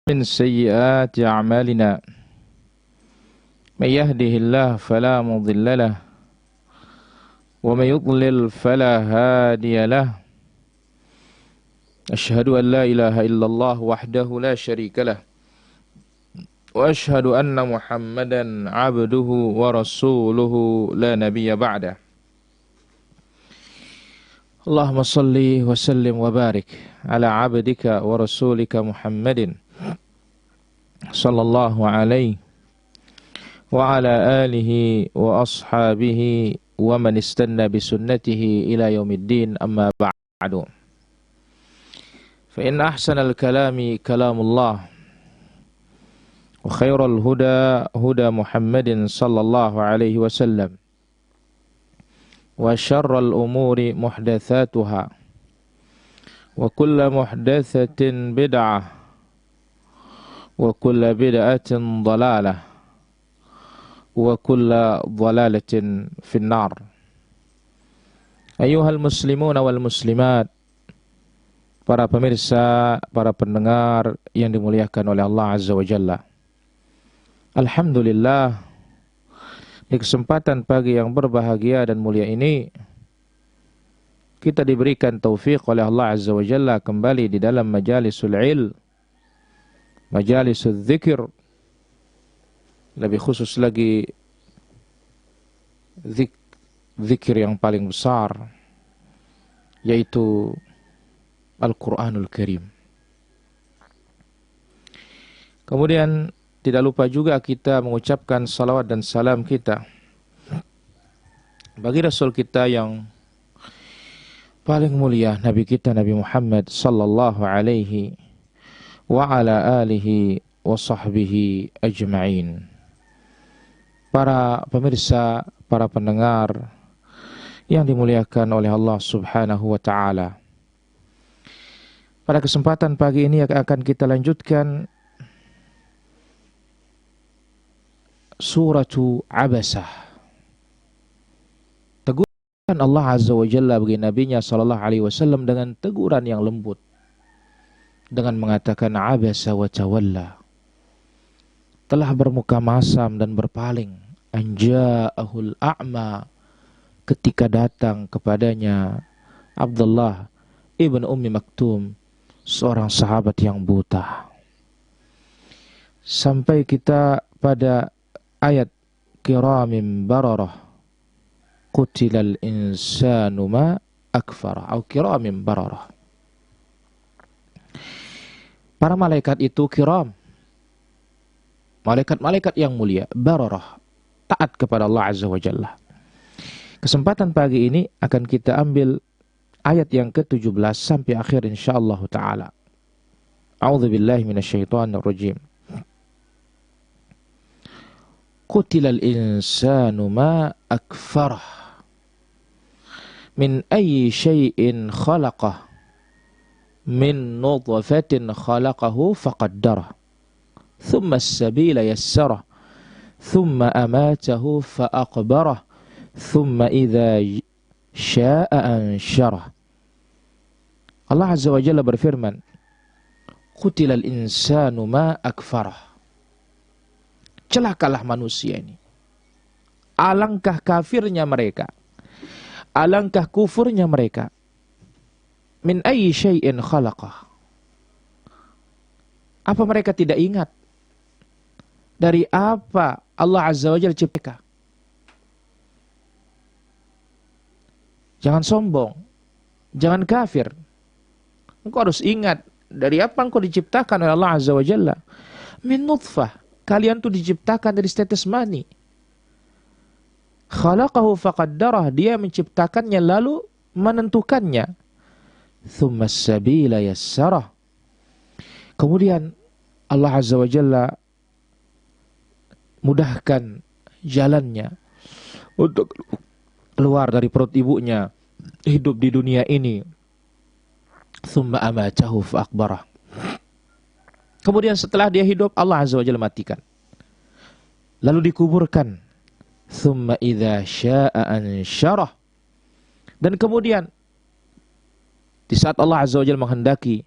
من سيئات أعمالنا من يهده الله فلا مضل له ومن يضلل فلا هادي له أشهد أن لا إله إلا الله وحده لا شريك له وأشهد أن محمدا عبده ورسوله لا نبي بعده اللهم صل وسلم وبارك على عبدك ورسولك محمد صلى الله عليه وعلى آله وأصحابه ومن استنى بسنته إلى يوم الدين أما بعد فإن أحسن الكلام كلام الله وخير الهدى هدى محمد صلى الله عليه وسلم وشر الأمور محدثاتها وكل محدثة بدعة وكل بدعة ضلالة وكل ضلالة في النار أيها المسلمون والmuslimat, para pemirsa, para pendengar yang dimuliakan oleh Allah Azza wa Jalla. Alhamdulillah, di kesempatan pagi yang berbahagia dan mulia ini kita diberikan taufik oleh Allah Azza wa Jalla kembali di dalam majalisul ilm, majalisul dzikir, lebih khusus lagi zikir yang paling besar, yaitu Al-Quranul Karim. Kemudian tidak lupa juga kita mengucapkan salawat dan salam kita bagi Rasul kita yang paling mulia, Nabi kita Nabi Muhammad sallallahu alaihi wa ala alihi wa sahbihi ajma'in. Para pemirsa, para pendengar yang dimuliakan oleh Allah Subhanahu wa ta'ala, pada kesempatan pagi ini akan kita lanjutkan suratu Abasah. Teguran Allah Azza wa Jalla bagi Nabinya sallallahu alaihi wasallam dengan teguran yang lembut, dengan mengatakan abasa wa tawalla, telah bermuka masam dan berpaling, anja'ahul a'ma, ketika datang kepadanya Abdullah ibn Ummi Maktum, seorang sahabat yang buta. Sampai kita pada ayat kiramim bararah, qutilal insanu ma akfara, atau kiramim bararah. Para malaikat itu kiram, malaikat-malaikat yang mulia, bararah, taat kepada Allah Azza wa Jalla. Kesempatan pagi ini akan kita ambil ayat yang ke-17 sampai akhir insyaallah ta'ala. A'udzubillahi minasyaitonir rajim. Qutilal insanu ma akfarah min ayyi syai'in khalaqah min nutfatin khalaqahu faqaddarah thumma as-sabila yassarah thumma amatahu faaqbarah thumma idza syaa'a ansyarah. Allah Azza wa Jalla berfirman, qutilal insanu ma akfarah, celakalah manusia ini, alangkah kafirnya mereka, alangkah kufurnya mereka. Min ayyi syai'in khalaqah, apa mereka tidak ingat dari apa Allah Azza wa Jalla ciptakan? Jangan sombong, jangan kafir. Engkau harus ingat dari apa engkau diciptakan oleh Allah Azza wa Jalla. Min nutfah, kalian tuh diciptakan dari tetes mani. Khalaqahu faqaddarah, dia menciptakannya lalu menentukannya. Thumma as-sabila yassarah, kemudian Allah Azza wa Jalla mudahkan jalannya untuk keluar dari perut ibunya, hidup di dunia ini. Thumma amatahu fa'aqbarah, kemudian setelah dia hidup Allah Azza wa Jalla matikan, lalu dikuburkan. Thumma idza syaa'a ansyarah, dan kemudian di saat Allah Azza wa Jalla menghendaki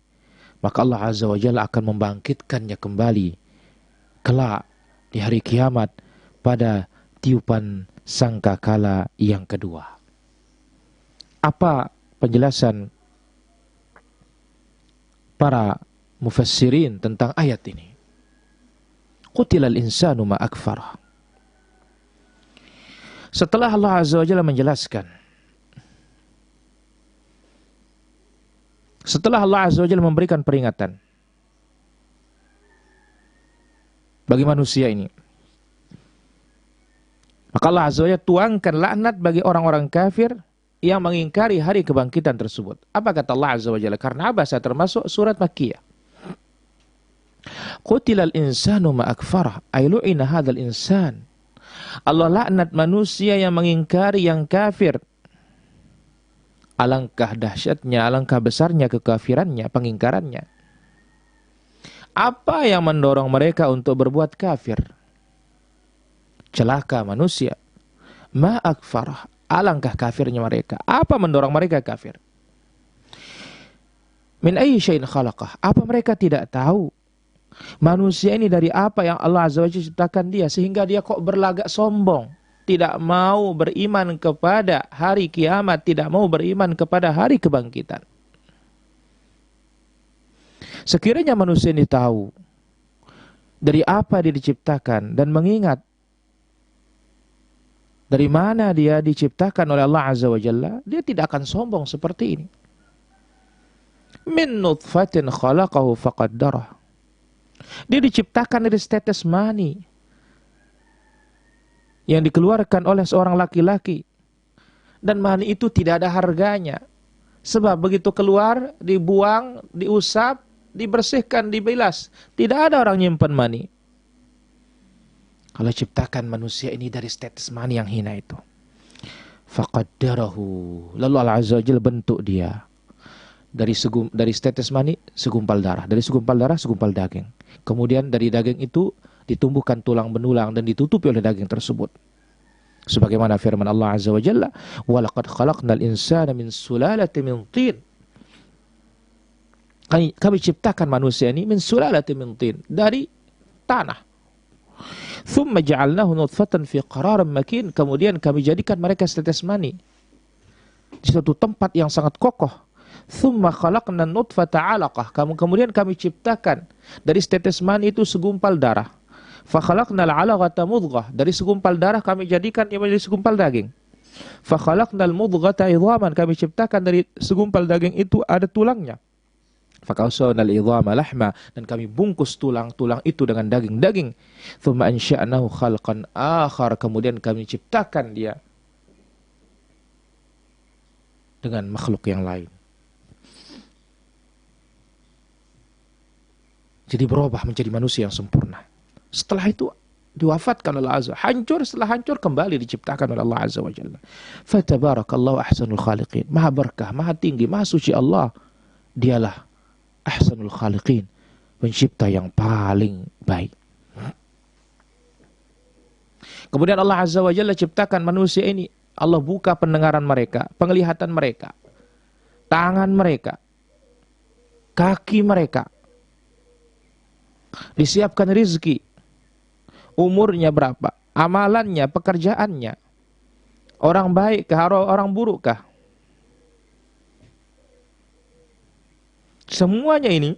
maka Allah Azza wa Jalla akan membangkitkannya kembali kelak di hari kiamat pada tiupan sangkakala yang kedua. Apa penjelasan para mufassirin tentang ayat ini? Qutilal insanu ma akfarah. Setelah Allah Azza wa Jalla menjelaskan, setelah Allah Azza wa Jalla memberikan peringatan bagi manusia ini, maka Allah Azza wa Jalla tuangkan laknat bagi orang-orang kafir yang mengingkari hari kebangkitan tersebut. Apa kata Allah Azza wa Jalla? Karena Abasa termasuk surat Makkiyah. Qutilal insanu ma akfarah, ay lu'ina hadzal insan. Allah laknat manusia yang mengingkari yang kafir. Alangkah dahsyatnya, alangkah besarnya kekafirannya, pengingkarannya. Apa yang mendorong mereka untuk berbuat kafir? Celaka manusia. Ma akfarah, alangkah kafirnya mereka. Apa mendorong mereka kafir? Min ayyi syai'in khalaqah. Apa mereka tidak tahu manusia ini dari apa yang Allah Azza wa Jalla ciptakan dia, sehingga dia kok berlagak sombong, tidak mau beriman kepada hari kiamat, tidak mau beriman kepada hari kebangkitan. Sekiranya manusia ini tahu dari apa dia diciptakan dan mengingat dari mana dia diciptakan oleh Allah Azza wa Jalla, dia tidak akan sombong seperti ini. Min nutfatin khalaqahu faqaddarah. Dia diciptakan dari setetes mani yang dikeluarkan oleh seorang laki-laki, dan mani itu tidak ada harganya, sebab begitu keluar dibuang, diusap, dibersihkan, dibilas, tidak ada orang nyimpan mani. Kalau ciptakan manusia ini dari setetes mani yang hina itu, faqaddarahu, lalu Allah Azza wa Jalla bentuk dia dari setetes mani segumpal darah, dari segumpal darah segumpal daging. Kemudian dari daging itu ditumbuhkan tulang benulang dan ditutupi oleh daging tersebut. Sebagaimana firman Allah Azza wa Jalla, "Wa laqad khalaqnal insana min sulalatin min tin." Kami ciptakan manusia ini min sulalatin min tin, dari tanah. Thumma ja'alnahu nutfatan fi qararin makin. Kemudian kami jadikan mereka setetes mani di suatu tempat yang sangat kokoh. Thumma khalaqna nutfata 'alaqah. Kemudian kami ciptakan dari setetes mani itu segumpal darah. Fa khalaqnal 'alaqata mudghah. Dari segumpal darah kami jadikan ia menjadi segumpal daging. Fa khalaqnal mudghata idhaman. Kami ciptakan dari segumpal daging itu ada tulangnya. Fa kawsawnal idhama lahma. Dan kami bungkus tulang-tulang itu dengan daging-daging. Thumma ansha'nahu khalqan akhar. Kemudian kami ciptakan dia dengan makhluk yang lain. Jadi berubah menjadi manusia yang sempurna. Setelah itu diwafatkan oleh Allah Azza. Hancur, setelah hancur kembali diciptakan oleh Allah Azza wa Jalla. Fatabarakallahu ahsanul khaliqin. Maha berkah, maha tinggi, maha suci Allah. Dialah ahsanul khaliqin, pencipta yang paling baik. Kemudian Allah Azza wa Jalla ciptakan manusia ini. Allah buka pendengaran mereka, penglihatan mereka, tangan mereka, kaki mereka. Disiapkan rizki, umurnya berapa, amalannya, pekerjaannya, orang baik kah, orang buruk kah. Semuanya ini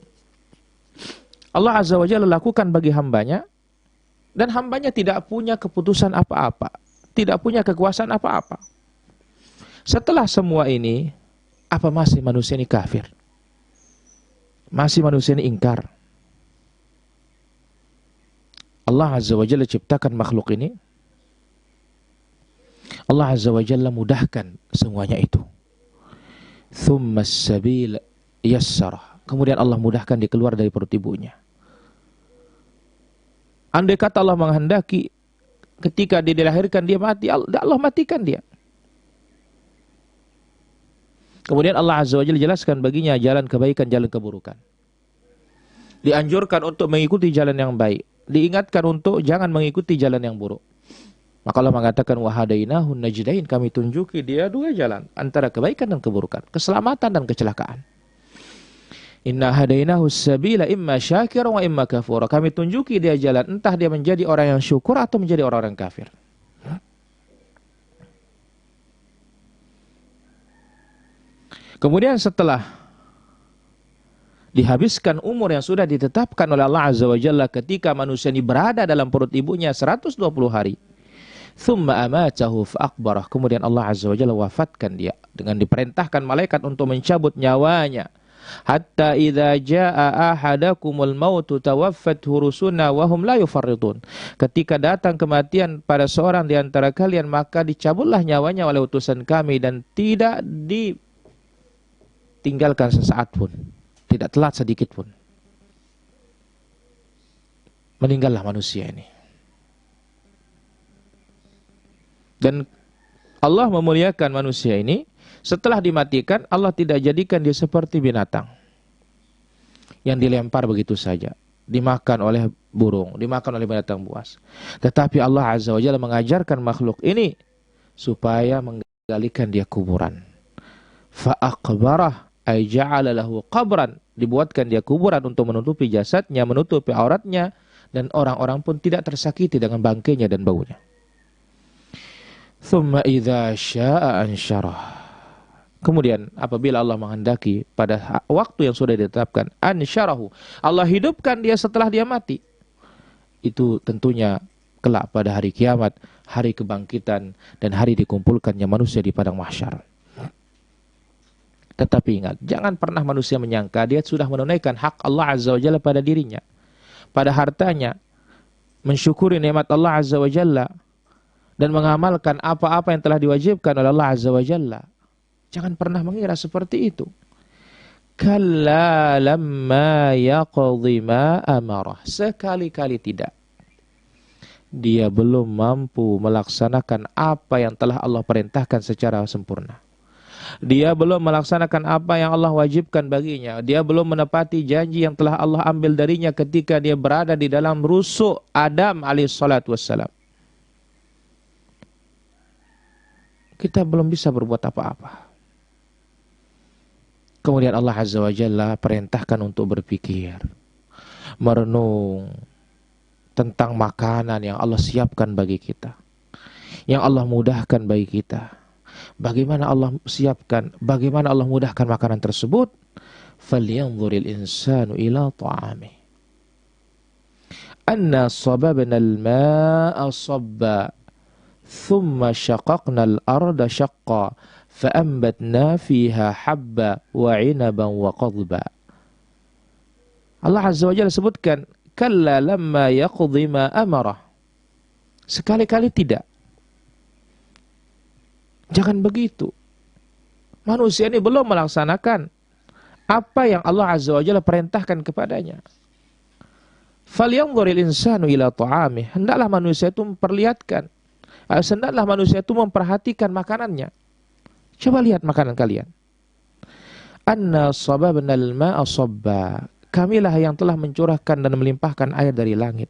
Allah Azza wa Jalla lakukan bagi hambanya, dan hambanya tidak punya keputusan apa-apa, tidak punya kekuasaan apa-apa. Setelah semua ini, apa masih manusia ini kafir? Masih manusia ini ingkar? Allah Azza wa Jalla ciptakan makhluk ini. Allah Azza wa Jalla mudahkan semuanya itu. Thumma as-sabil yassarah. Kemudian Allah mudahkan dia keluar dari perut ibunya. Andai kata Allah menghendaki ketika dia dilahirkan dia mati, Allah matikan dia. Kemudian Allah Azza wa Jalla jelaskan baginya jalan kebaikan, jalan keburukan. Dianjurkan untuk mengikuti jalan yang baik, diingatkan untuk jangan mengikuti jalan yang buruk. Maka Allah mengatakan wahadainahu najdain, kami tunjuki dia dua jalan antara kebaikan dan keburukan, keselamatan dan kecelakaan. Inna hadainahu sabila imma syakira wa imma kafura. Kami tunjuki dia jalan, entah dia menjadi orang yang syukur atau menjadi orang-orang kafir. Kemudian setelah dihabiskan umur yang sudah ditetapkan oleh Allah Azza wa Jalla ketika manusia ini berada dalam perut ibunya 120 hari. Thumma amatahu fa'akbarah. Kemudian Allah Azza wa Jalla wafatkan dia dengan diperintahkan malaikat untuk mencabut nyawanya. Hatta idza jaa ahadakumul mautu tawaffathu rusuluna wa hum la yufarritun. Ketika datang kematian pada seorang di antara kalian, maka dicabutlah nyawanya oleh utusan kami dan tidak ditinggalkan sesaat pun, tidak telat sedikit pun. Meninggallah manusia ini. Dan Allah memuliakan manusia ini. Setelah dimatikan, Allah tidak jadikan dia seperti binatang yang dilempar begitu saja, dimakan oleh burung, dimakan oleh binatang buas. Tetapi Allah Azza wa Jalla mengajarkan makhluk ini supaya menggalikan dia kuburan. Fa'akbarah ay ja'ala lahu qabran. Dibuatkan dia kuburan untuk menutupi jasadnya, menutupi auratnya, dan orang-orang pun tidak tersakiti dengan bangkainya dan baunya. Thumma idza syaa ansyarah. Kemudian apabila Allah menghendaki pada waktu yang sudah ditetapkan, ansyarahu, Allah hidupkan dia setelah dia mati. Itu tentunya kelak pada hari kiamat, hari kebangkitan, dan hari dikumpulkannya manusia di padang mahsyar. Tetapi ingat, jangan pernah manusia menyangka dia sudah menunaikan hak Allah Azza wa Jalla pada dirinya, pada hartanya, mensyukuri nikmat Allah Azza wa Jalla, dan mengamalkan apa-apa yang telah diwajibkan oleh Allah Azza wa Jalla. Jangan pernah mengira seperti itu. Kalla lamma yaqdi ma amarah. Sekali-kali tidak. Dia belum mampu melaksanakan apa yang telah Allah perintahkan secara sempurna. Dia belum melaksanakan apa yang Allah wajibkan baginya. Dia belum menepati janji yang telah Allah ambil darinya ketika dia berada di dalam rusuk Adam alaihissalatu wassalam. Kita belum bisa berbuat apa-apa. Kemudian Allah Azza wa Jalla perintahkan untuk berpikir, merenung tentang makanan yang Allah siapkan bagi kita, yang Allah mudahkan bagi kita. Bagaimana Allah siapkan, bagaimana Allah mudahkan makanan tersebut? Falyanzuril insanu ila ta'amih. Anna sababna al-ma'a sabba, thumma syaqaqna al-arda syaqqa. فَأَنْبَتْنَا فِيهَا حَبًّا وَعِنَبًا وَقَضْبًا. Allah Azza wa Jalla sebutkan, kalla lamma yaqdi ma amarah. Sekali-kali tidak. Jangan begitu. Manusia ini belum melaksanakan apa yang Allah Azza wa Jalla perintahkan kepadanya. Falyanzuril insanu ila ta'amih. Hendaklah manusia itu memperlihatkan, hendaklah manusia itu memperhatikan makanannya. Coba lihat makanan kalian. Anna sababnal ma'a sabba. Kamilah yang telah mencurahkan dan melimpahkan air dari langit.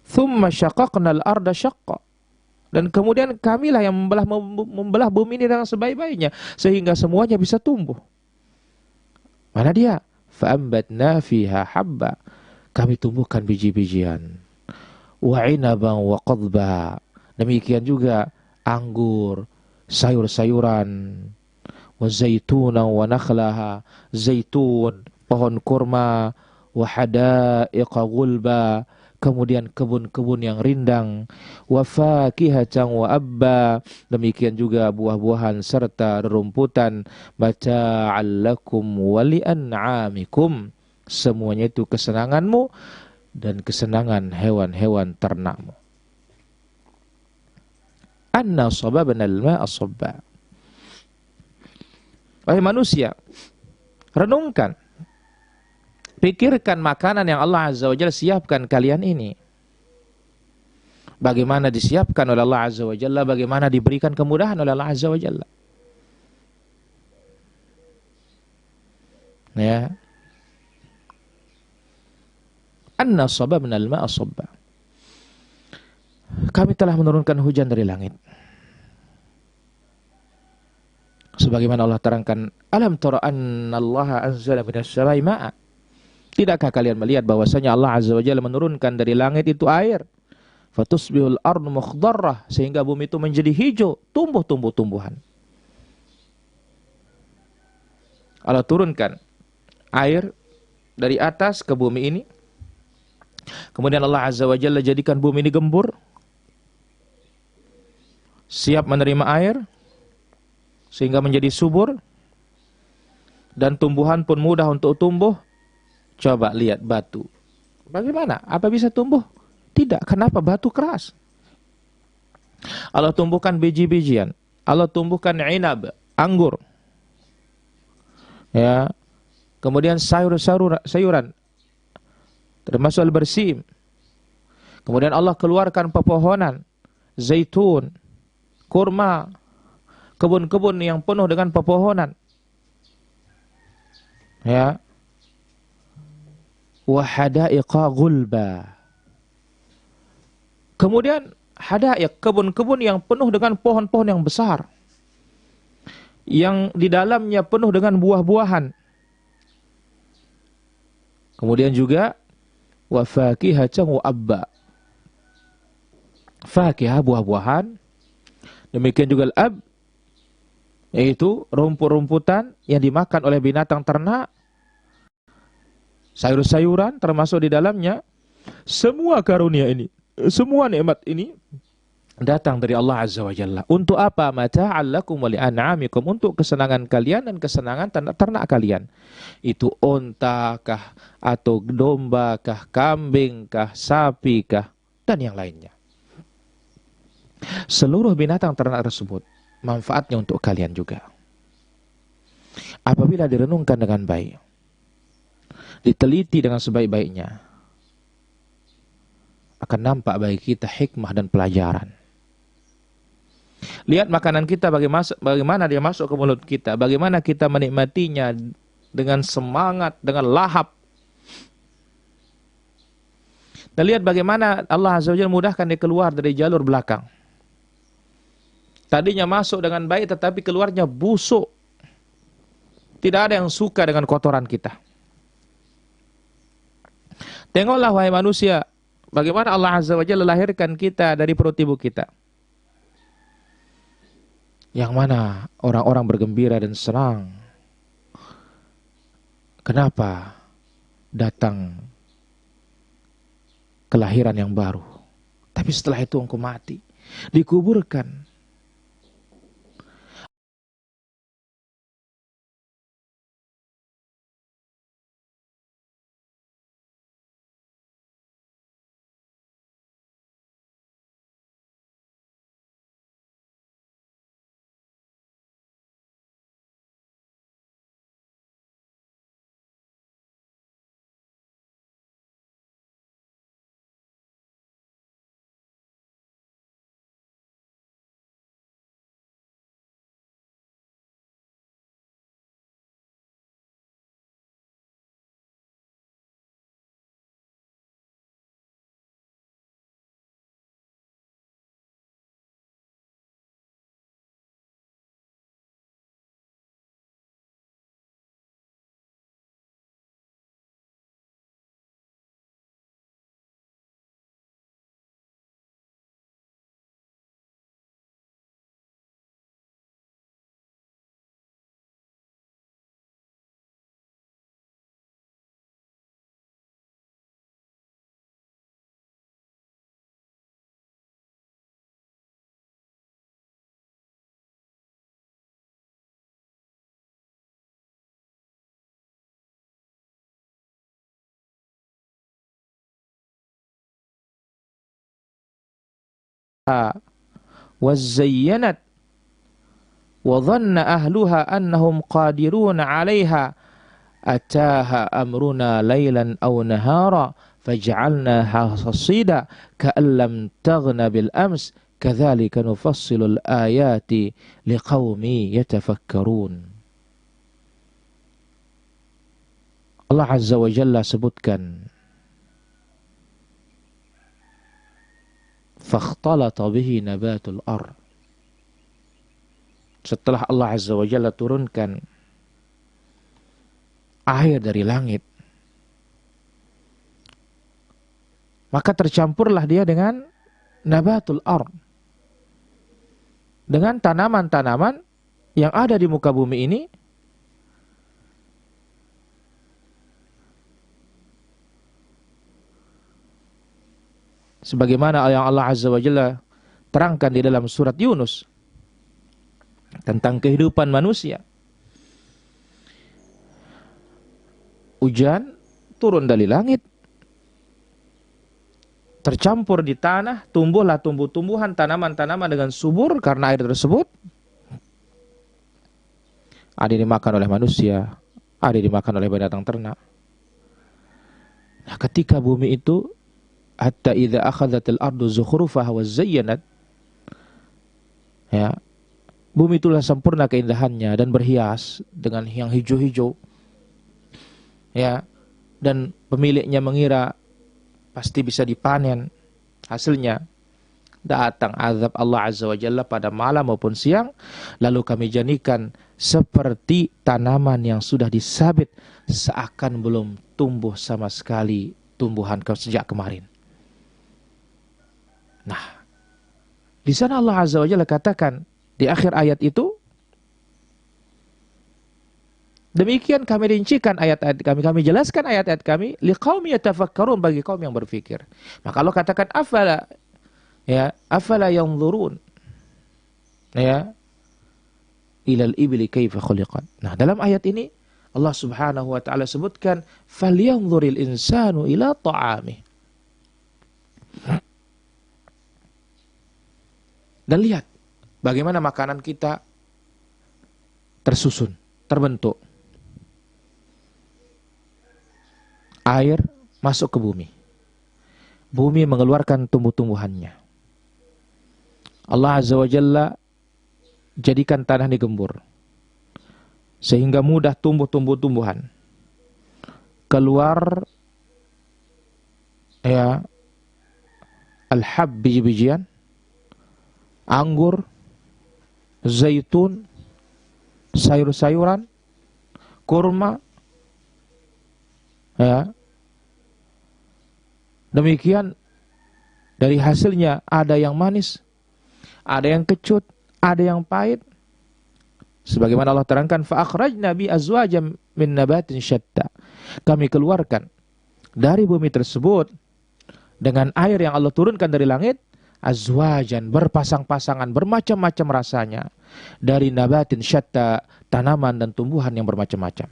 Thumma syaqaqnal arda syaqqa. Dan kemudian kamilah yang membelah bumi ini dengan sebaik-baiknya sehingga semuanya bisa tumbuh. Mana dia? Fa'ambatna fiha habba. Kami tumbuhkan biji-bijian. Wa 'inaban wa qadba. Demikian juga anggur, sayur-sayuran, wa zaitunan wa nakhlaha, zaitun, pohon kurma, wa hadaiqa ghulba, kemudian kebun-kebun yang rindang, wa fakihatan wa abba, demikian juga buah-buahan serta rerumputan, mata'al lakum wa li'an'amikum, semuanya itu kesenanganmu dan kesenangan hewan-hewan ternakmu. Anna sababna al-ma'a sabba. Wahai manusia, renungkan, pikirkan makanan yang Allah Azza wa Jalla siapkan kalian ini. Bagaimana disiapkan oleh Allah Azza wa Jalla, bagaimana diberikan kemudahan oleh Allah Azza wa Jalla. Ya. Anna sababna al-ma'a sabba. Kami telah menurunkan hujan dari langit. Sebagaimana Allah terangkan, Alam tara anna Allah anzala minas samai ma'a. Tidakkah kalian melihat bahwasanya Allah Azza wa Jalla menurunkan dari langit itu air? Fatusbihul ardu mukhdarrah, sehingga bumi itu menjadi hijau, tumbuh tumbuhan. Allah turunkan air dari atas ke bumi ini. Kemudian Allah Azza wa Jalla jadikan bumi ini gembur, siap menerima air, sehingga menjadi subur, dan tumbuhan pun mudah untuk tumbuh. Coba lihat batu. Bagaimana? Apa bisa tumbuh? Tidak. Kenapa? Batu keras. Allah tumbuhkan biji-bijian. Allah tumbuhkan inab, anggur. Ya. Kemudian sayuran. Termasuk al-bersim. Kemudian Allah keluarkan pepohonan, zaitun, kurma, kebun-kebun yang penuh dengan pepohonan. Ya. Wa hadaiqa gulba. Kemudian hadaik, kebun-kebun yang penuh dengan pohon-pohon yang besar, yang di dalamnya penuh dengan buah-buahan. Kemudian juga wa fakihatan wa abba. Fakihah, buah-buahan. Demikian juga al-ab, yaitu rumput-rumputan yang dimakan oleh binatang ternak. Sayur-sayuran termasuk di dalamnya. Semua karunia ini, semua nikmat ini datang dari Allah Azza wa Jalla. Untuk apa? Mata'al lakum wa li'an'amikum, untuk kesenangan kalian dan kesenangan ternak kalian. Itu unta kah, atau domba kah, kambing kah, sapi kah, dan yang lainnya. Seluruh binatang ternak tersebut manfaatnya untuk kalian juga. Apabila direnungkan dengan baik, diteliti dengan sebaik-baiknya, akan nampak bagi kita hikmah dan pelajaran. Lihat makanan kita bagaimana dia masuk ke mulut kita, bagaimana kita menikmatinya dengan semangat, dengan lahap. Dan lihat bagaimana Allah Azza wa Jalla mudahkan dia keluar dari jalur belakang. Tadinya masuk dengan baik, tetapi keluarnya busuk. Tidak ada yang suka dengan kotoran kita. Tengoklah wahai manusia, bagaimana Allah Azza wa Jalla lahirkan kita dari perut ibu kita. Yang mana orang-orang bergembira dan senang. Kenapa datang kelahiran yang baru? Tapi setelah itu engkau mati, dikuburkan. وَزَيَّنَتْ وَظَنَّ أَهْلُهَا أَنَّهُمْ قَادِرُونَ عَلَيْهَا أَتَاهَا أَمْرُنَا لَيْلًا أَوْ نَهَارًا فَجَعَلْنَاهَا حَصِيدًا كَأَن لَّمْ تَغْنَ بِالْأَمْسِ كَذَلِكَ نُفَصِّلُ الْآيَاتِ لِقَوْمٍ يَتَفَكَّرُونَ. Allah Azza wa Jalla sebutkan, فَاخْتَلَطَ بِهِ نَبَاتُ الْأَرْضِ. Setelah Allah Azza wa Jalla turunkan air dari langit. Maka tercampurlah dia dengan nabatul ard, dengan tanaman-tanaman yang ada di muka bumi ini. Sebagaimana yang Allah Azza wa Jalla terangkan di dalam surat Yunus tentang kehidupan manusia. Hujan turun dari langit, tercampur di tanah, tumbuhlah tumbuh-tumbuhan, tanaman-tanaman dengan subur karena air tersebut. Ada yang dimakan oleh manusia, ada yang dimakan oleh binatang ternak. Nah, ketika bumi itu, hatta idza akhadhatil ardu zukhrufaha wa zayyanat, ya, bumi itulah sempurna keindahannya dan berhias dengan yang hijau-hijau, ya, dan pemiliknya mengira pasti bisa dipanen hasilnya. Datang azab Allah Azza wa Jalla pada malam maupun siang, lalu kami jadikan seperti tanaman yang sudah disabit, seakan belum tumbuh sama sekali tumbuhan sejak kemarin. Nah, di sana Allah Azza wa Jalla katakan di akhir ayat itu, demikian kami rincikan ayat-ayat kami, kami jelaskan ayat-ayat kami liqaumi yatafakkarun, bagi kaum yang berpikir. Maka Allah katakan afala, ya, afala yanzurun, ya, ilal ibli kaifa khuliqat. Nah, dalam ayat ini Allah Subhanahu wa taala sebutkan falyanzuril insanu ila ta'amih. Dan lihat bagaimana makanan kita tersusun, terbentuk. Air masuk ke bumi. Bumi mengeluarkan tumbuh-tumbuhannya. Allah Azza wa Jalla jadikan tanah digembur, sehingga mudah tumbuh tumbuh-tumbuhan. Keluar, ya, al-hab, biji-bijian, anggur, zaitun, sayur-sayuran, kurma, ya. Demikian dari hasilnya ada yang manis, ada yang kecut, ada yang pahit. Sebagaimana Allah terangkan, fa akhrajna bi azwajam min nabatin syatta. Kami keluarkan dari bumi tersebut dengan air yang Allah turunkan dari langit, azwajan, berpasang-pasangan, bermacam-macam rasanya, dari nabatin syatta, tanaman dan tumbuhan yang bermacam-macam.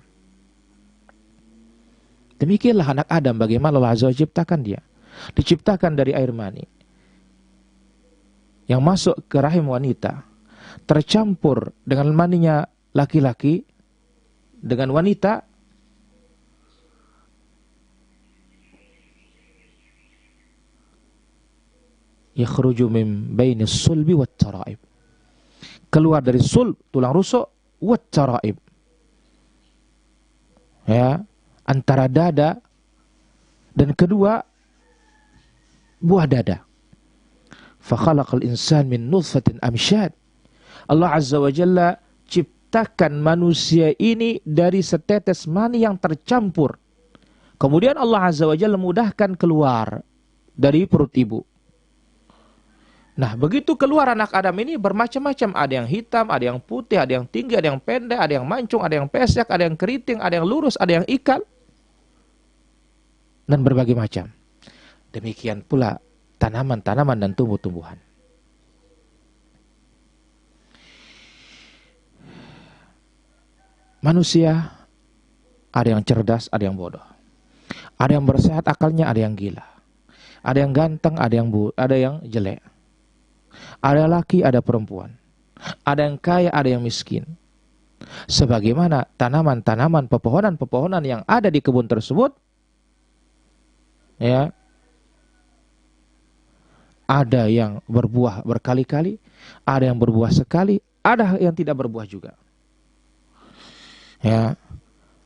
Demikianlah anak Adam, bagaimana Allah Azza wa Jalla ciptakan dia. Diciptakan dari air mani yang masuk ke rahim wanita, tercampur dengan maninya laki-laki dengan wanita, yakhruju min bainis sulbi wat taraib, keluar dari sulb, tulang rusuk, wat taraib, ya, antara dada dan kedua buah dada. Fa khalaqal insan min nutfatin amsyad. Allah Azza wa Jalla ciptakan manusia ini dari setetes mani yang tercampur. Kemudian Allah Azza wa Jalla mudahkan keluar dari perut ibu. Nah, begitu keluar anak Adam ini bermacam-macam. Ada yang hitam, ada yang putih, ada yang tinggi, ada yang pendek, ada yang mancung, ada yang pesek, ada yang keriting, ada yang lurus, ada yang ikal, dan berbagai macam. Demikian pula tanaman-tanaman dan tumbuh-tumbuhan. Manusia ada yang cerdas, ada yang bodoh. Ada yang bersehat akalnya, ada yang gila. Ada yang ganteng, ada yang jelek. Ada laki, ada perempuan. Ada yang kaya, ada yang miskin. Sebagaimana tanaman-tanaman, pepohonan-pepohonan yang ada di kebun tersebut, ya, ada yang berbuah berkali-kali, ada yang berbuah sekali, ada yang tidak berbuah juga. Ya,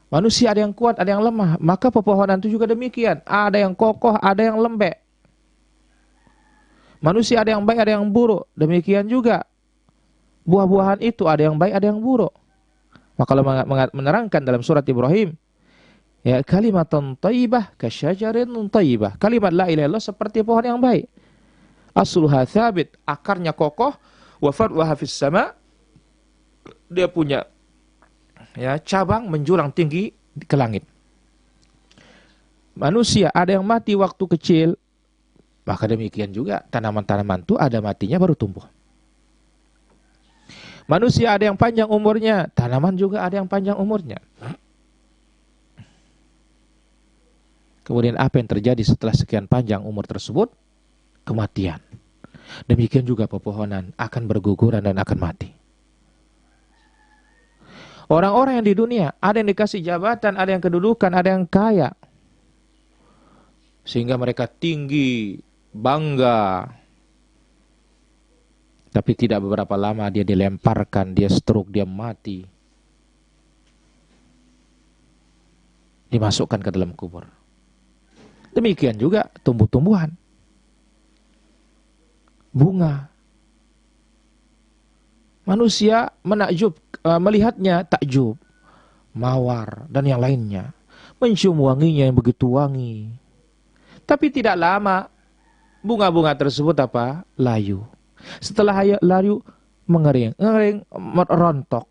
manusia ada yang kuat, ada yang lemah. Maka pepohonan itu juga demikian. Ada yang kokoh, ada yang lembek. Manusia ada yang baik, ada yang buruk. Demikian juga buah-buahan itu ada yang baik, ada yang buruk. Maka Allah menerangkan dalam surat Ibrahim, Ya, kalimatun thayyibah kasyajarin thayyibah. Kalimat la ilaha illallah seperti pohon yang baik. Asluha tsabit, akarnya kokoh, wa far'uha fis sama. Dia punya ya cabang menjulang tinggi ke langit. Manusia ada yang mati waktu kecil, maka demikian juga tanaman-tanaman itu ada matinya baru tumbuh. Manusia ada yang panjang umurnya, tanaman juga ada yang panjang umurnya. Kemudian apa yang terjadi setelah sekian panjang umur tersebut? Kematian. Demikian juga pepohonan akan berguguran dan akan mati. Orang-orang yang di dunia, ada yang dikasih jabatan, ada yang kedudukan, ada yang kaya. Sehingga mereka tinggi, bangga. Tapi tidak beberapa lama dia dilemparkan, dia stroke, dia mati. Dimasukkan ke dalam kubur. Demikian juga tumbuh-tumbuhan. Bunga. Manusia menakjub, melihatnya takjub. Mawar dan yang lainnya. Mencium wanginya yang begitu wangi. Tapi tidak lama bunga-bunga tersebut apa? Layu. Setelah layu mengering, merontok.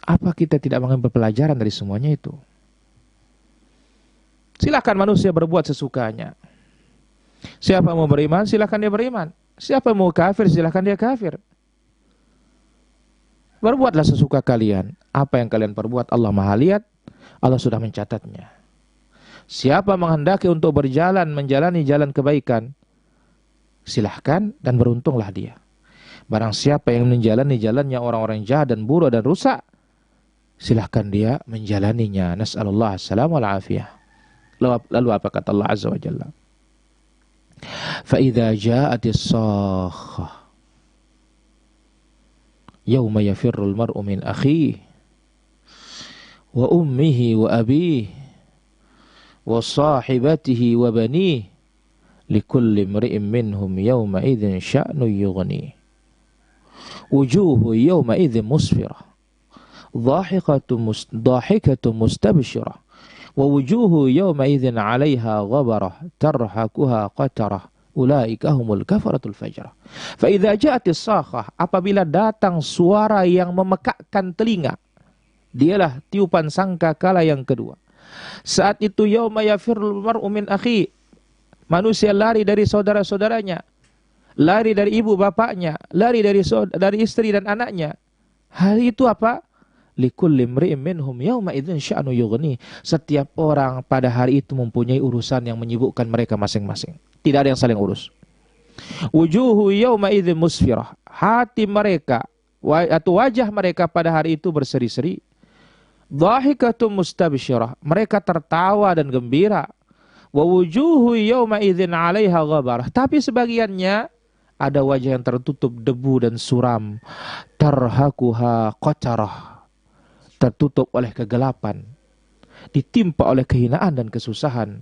Apa kita tidak mengambil pelajaran dari semuanya itu? Silakan manusia berbuat sesukanya. Siapa mau beriman, silakan dia beriman. Siapa mau kafir, silakan dia kafir. Berbuatlah sesuka kalian. Apa yang kalian perbuat Allah Maha lihat, Allah sudah mencatatnya. Siapa menghendaki untuk berjalan, menjalani jalan kebaikan, silahkan dan beruntunglah dia. Barang siapa yang menjalani jalannya orang-orang jahat dan buruk dan rusak, silahkan dia menjalaninya. Nas'alullah as-salam wal afiyah. Lalu apa kata Allah Azza wa Jalla? فَإِذَا جَاءَتِ الصَّاخَّةُ يَوْمَ يَفِرُّ الْمَرْءُ مِنْ أَخِيهِ وَأُمِّهِ وَأَبِيهِ وَصَاحِبَتِهِ وَبَنِيهِ لِكُلِّ امْرِئٍ مِّنْهُمْ يَوْمَئِذٍ شَأْنٌ يُغْنِيهِ وُجُوهٌ يَوْمَئِذٍ مُسْفِرَةٌ ضَاحِكَةٌ مُسْتَبْشِرَةٌ وَوُجُوهُ يَوْمَئِذٍ عَلَيْهَا غَبَرَةٌ تَرْهَقُهَا قَتَرَةٌ أُولَئِكَ هُمُ الْكَفَرَةُ الْفَجَرَةُ فَإِذَا جَاءَتِ الصَّاخَّةُ apabila datang suara yang memekakkan telinga, dialah tiupan sangkakala yang kedua. Saat itu yauma yafirrul mar'u min akhi, manusia lari dari saudara-saudaranya, lari dari ibu bapaknya, lari dari istri dan anaknya. Hari itu apa? Likulli imri'in minhum yauma idzin sya'nu yughni. Setiap orang pada hari itu mempunyai urusan yang menyibukkan mereka masing-masing. Tidak ada yang saling urus. Wujuhu yauma idzin musfirah. Hati mereka atau wajah mereka pada hari itu berseri-seri. Dhahikatum mustabsyirah. Mereka tertawa dan gembira. Wa wujuhu yauma idzin 'alaiha ghabarah. Tapi sebagiannya ada wajah yang tertutup debu dan suram. Tarhaquha qatarah. Tertutup oleh kegelapan, ditimpa oleh kehinaan dan kesusahan.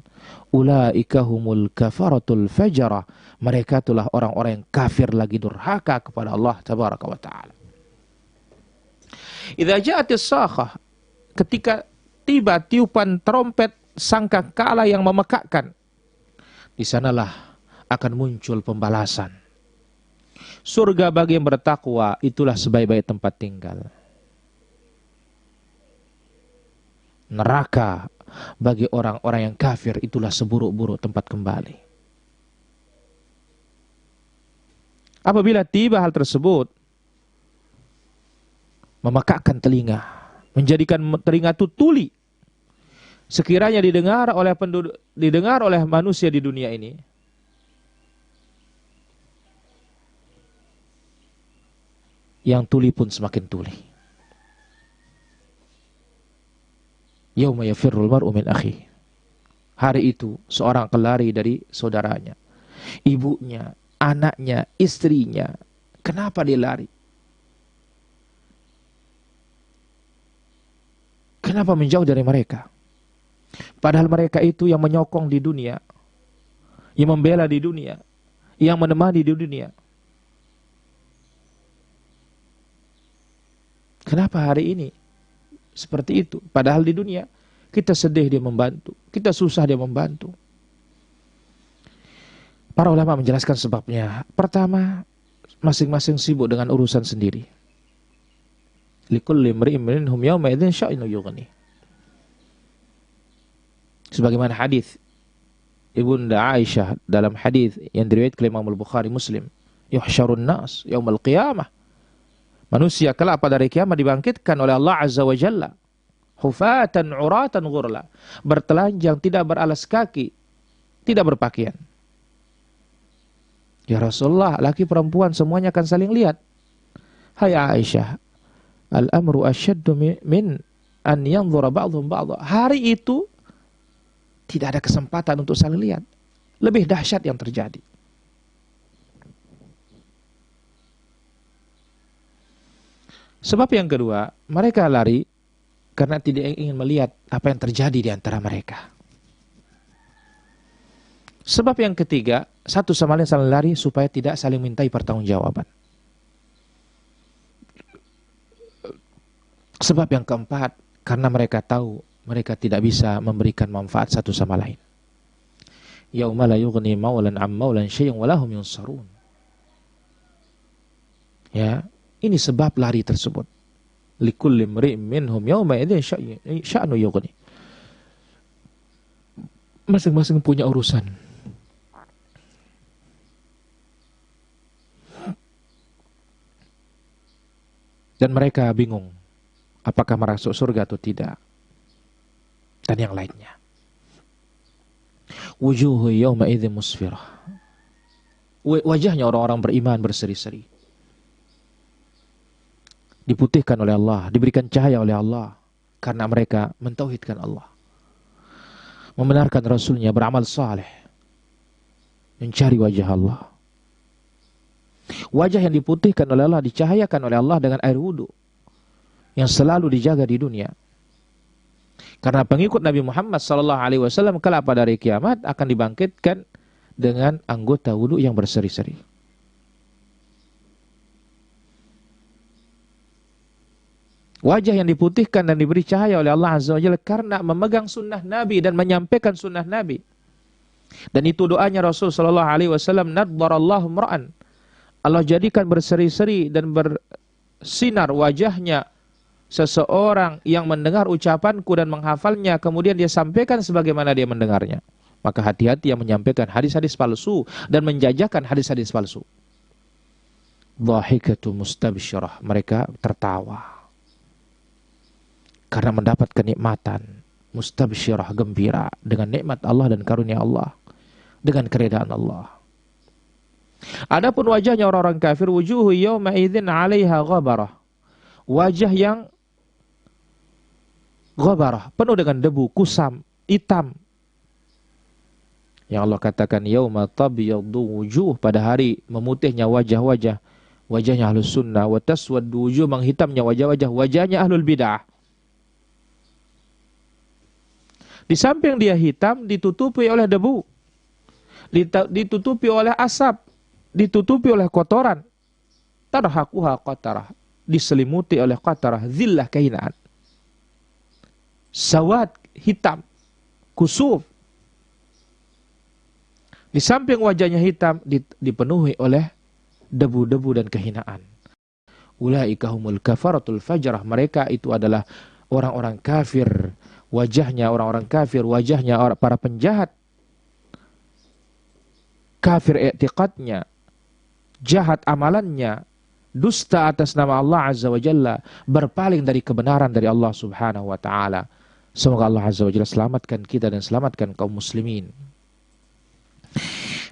Ulaika humul kafaratul fajarah. Mereka itulah orang-orang yang kafir lagi durhaka kepada Allah tabaraka wa taala. Idza ja'atis sakhah, ketika tiba tiupan trompet sangkakala yang memekakkan, di sanalah akan muncul pembalasan. Surga bagi yang bertakwa itulah sebaik-baik tempat tinggal. Neraka bagi orang-orang yang kafir itulah seburuk-buruk tempat kembali. Apabila tiba hal tersebut, memekakkan telinga, menjadikan telinga itu tuli. Sekiranya didengar oleh manusia di dunia ini, yang tuli pun semakin tuli. Yauma yafirrul mar'u min akhihi. Hari itu seorang akan lari dari saudaranya, ibunya, anaknya, istrinya. Kenapa dia lari? Kenapa menjauh dari mereka? Padahal mereka itu yang menyokong di dunia, yang membela di dunia, yang menemani di dunia. Kenapa hari ini Seperti itu. Padahal di dunia kita sedih dia membantu, kita susah dia membantu. Para ulama menjelaskan sebabnya. Pertama, masing-masing sibuk dengan urusan sendiri. Likulli imri'in minhum yawma idzin sya'nu yughni. Sebagaimana hadis Ibunda Aisyah dalam hadis yang diriwayatkan oleh Imam Al-Bukhari Muslim, yuhsyarun nas yaumil qiyamah. Manusia kelak pada hari kiamat dibangkitkan oleh Allah Azza wa Jalla, hufatan uratan ghurla, bertelanjang, tidak beralas kaki, tidak berpakaian. Ya Rasulullah, laki perempuan semuanya akan saling lihat. Hai Aisyah, al-amru asyaddu min an yanzura ba'dhum ba'dha. Hari itu tidak ada kesempatan untuk saling lihat. Lebih dahsyat yang terjadi. Sebab yang kedua, mereka lari karena tidak ingin melihat apa yang terjadi di antara mereka. Sebab yang ketiga, satu sama lain saling lari supaya tidak saling mintai pertanggungjawaban. Sebab yang keempat, karena mereka tahu mereka tidak bisa memberikan manfaat satu sama lain. Yauma la yughni maulan 'an maulan syai'an wa lahum yunsarun. Ya, ini sebab lari tersebut. Likulli imri'in minhum yawma idzin sya'nu yughni. Masing-masing punya urusan. Dan mereka bingung apakah masuk surga atau tidak. Dan yang lainnya. Wujuhu yawma idzin musfirah. Wajahnya orang-orang beriman berseri-seri. Diputihkan oleh Allah, diberikan cahaya oleh Allah karena mereka mentauhidkan Allah. Membenarkan Rasulnya, beramal saleh. Mencari wajah Allah. Wajah yang diputihkan oleh Allah, dicahayakan oleh Allah dengan air wudu yang selalu dijaga di dunia. Karena pengikut Nabi Muhammad SAW kelak pada hari kiamat akan dibangkitkan dengan anggota wudu yang berseri-seri. Wajah yang diputihkan dan diberi cahaya oleh Allah Azza wa Jalla karena memegang sunnah Nabi dan menyampaikan sunnah Nabi. Dan itu doanya Rasul SAW, nadbarallahu mra'an. Allah jadikan berseri-seri dan bersinar wajahnya seseorang yang mendengar ucapanku dan menghafalnya, kemudian dia sampaikan sebagaimana dia mendengarnya. Maka hati-hati yang menyampaikan hadis-hadis palsu dan menjajakan hadis-hadis palsu. Dhahikatu mustabsyirah, mereka tertawa karena mendapat kenikmatan. Mustabsyirah, gembira dengan nikmat Allah dan karunia Allah, dengan keredaan Allah. Adapun wajahnya orang-orang kafir, wujuhu yawma idzin 'alaiha ghabarah. Wajah yang ghabarah, penuh dengan debu, kusam, hitam. Yang Allah katakan yauma tabyaddu wujuh, pada hari memutihnya wajah-wajah, wajahnya ahlus sunnah, wa taswaddu wujuh, menghitamnya wajah-wajah, wajahnya ahlul bidah. Di samping dia hitam, ditutupi oleh debu, ditutupi oleh asap, ditutupi oleh kotoran. Tarhaquha qatarah, diselimuti oleh qatarah, zillah, kehinaan. Sawad, hitam, kusuf. Di samping wajahnya hitam, dipenuhi oleh debu-debu dan kehinaan. Ulaika humul kafaratul fajrah, mereka itu adalah orang-orang kafir. Wajahnya orang-orang kafir, wajahnya para penjahat. Kafir i'tiqadnya, jahat amalannya, dusta atas nama Allah Azza wa Jalla, berpaling dari kebenaran dari Allah Subhanahu wa Ta'ala. Semoga Allah Azza wa Jalla selamatkan kita dan selamatkan kaum muslimin.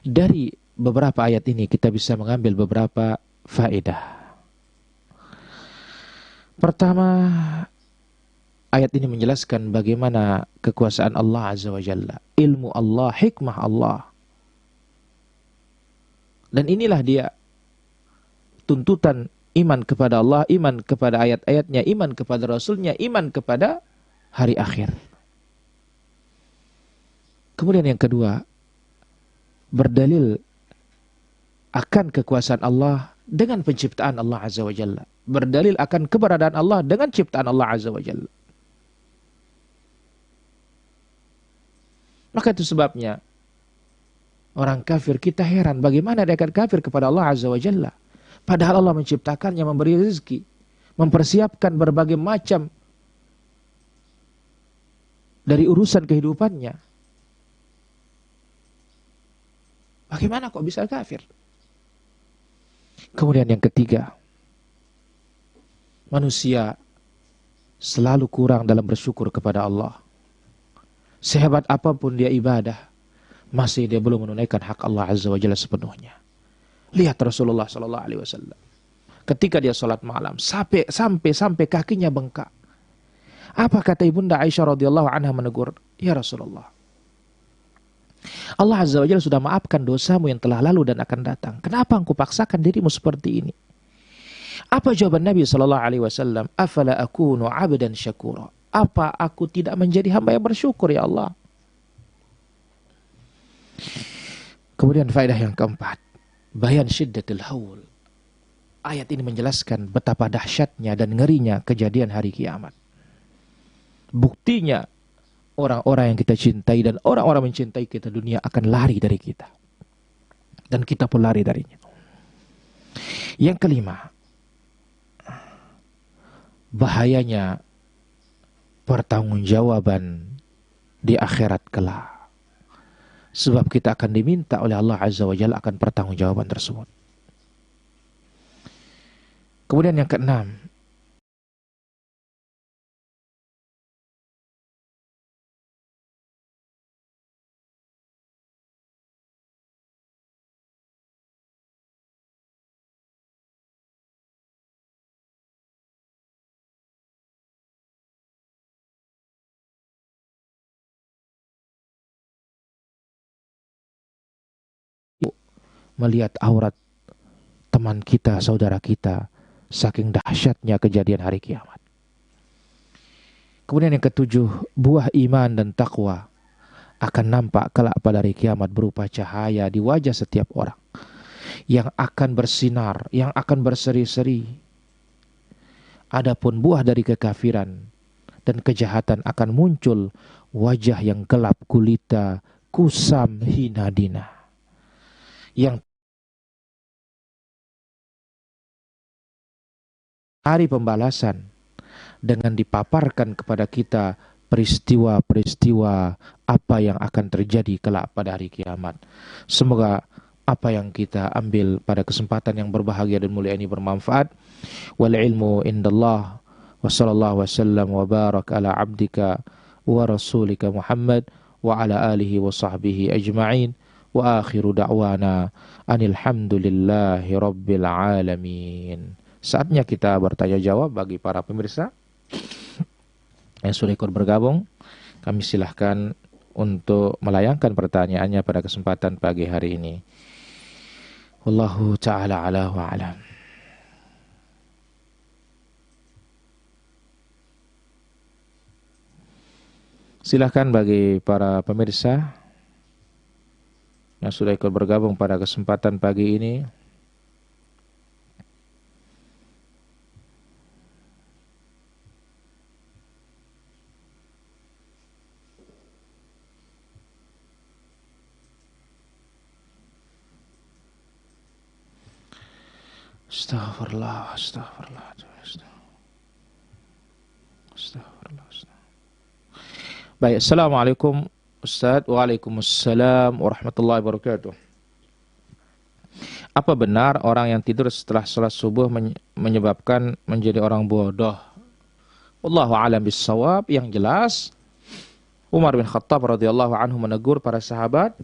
Dari beberapa ayat ini kita bisa mengambil beberapa faedah. Pertama, ayat ini menjelaskan bagaimana kekuasaan Allah Azza wa Jalla, ilmu Allah, hikmah Allah. Dan inilah dia tuntutan iman kepada Allah, iman kepada ayat-ayatnya, iman kepada Rasulnya, iman kepada hari akhir. Kemudian yang kedua, berdalil akan kekuasaan Allah dengan penciptaan Allah Azza wa Jalla. Berdalil akan keberadaan Allah dengan ciptaan Allah Azza wa Jalla. Maka itu sebabnya orang kafir, kita heran bagaimana dia akan kafir kepada Allah Azza wa Jalla. Padahal Allah menciptakannya, memberi rezeki, mempersiapkan berbagai macam dari urusan kehidupannya. Bagaimana kok bisa kafir? Kemudian yang ketiga, manusia selalu kurang dalam bersyukur kepada Allah. Sehebat apapun dia ibadah, masih dia belum menunaikan hak Allah Azza wa Jalla sepenuhnya. Lihat Rasulullah sallallahu alaihi wasallam. Ketika dia salat malam, sampai kakinya bengkak. Apa kata Ibunda Aisyah radhiyallahu anha menegur, "Ya Rasulullah, Allah Azza wa Jalla sudah maafkan dosamu yang telah lalu dan akan datang. Kenapa engkau paksakan dirimu seperti ini?" Apa jawaban Nabi sallallahu alaihi wasallam? "Afala akunu 'abdan syakura?" Apa aku tidak menjadi hamba yang bersyukur ya Allah? Kemudian faedah yang keempat, bayan syiddatul haul. Ayat ini menjelaskan betapa dahsyatnya dan ngerinya kejadian hari kiamat. Buktinya orang-orang yang kita cintai dan orang-orang mencintai kita dunia akan lari dari kita. Dan kita pun lari darinya. Yang kelima, bahayanya pertanggungjawaban di akhirat kelak. Sebab kita akan diminta oleh Allah Azza wa Jalla akan pertanggungjawaban tersebut. Kemudian yang keenam, melihat aurat teman kita, saudara kita, saking dahsyatnya kejadian hari kiamat. Kemudian yang ketujuh, buah iman dan takwa akan nampak kelak pada hari kiamat berupa cahaya di wajah setiap orang, yang akan bersinar, yang akan berseri-seri. Adapun buah dari kekafiran dan kejahatan akan muncul wajah yang gelap gulita, kusam, hina dina, yang hari pembalasan dengan dipaparkan kepada kita peristiwa-peristiwa apa yang akan terjadi kelak pada hari kiamat. Semoga apa yang kita ambil pada kesempatan yang berbahagia dan mulia ini bermanfaat. Wal ilmu indallah, wa sallallahu wasallam wa barak ala abdika wa rasulika Muhammad wa ala alihi wa sahbihi ajma'in. Wa akhiru da'wana anil hamdulillahi rabbil alamin. Saatnya kita bertanya jawab bagi para pemirsa yang sudah ikut bergabung. Kami silahkan untuk melayangkan pertanyaannya pada kesempatan pagi hari ini. Wallahu ta'ala ala wa alam. Silahkan bagi para pemirsa yang sudah ikut bergabung pada kesempatan pagi ini. Astaghfirullah, astaghfirullah, astaghfirullah. Baik, assalamualaikum Ustaz. Waalaikumsalam warahmatullahi wabarakatuh. Apa benar orang yang tidur setelah salat subuh menyebabkan menjadi orang bodoh? Wallahu a'lam bissawab. Yang jelas, Umar bin Khattab radhiyallahu anhu menegur para sahabat,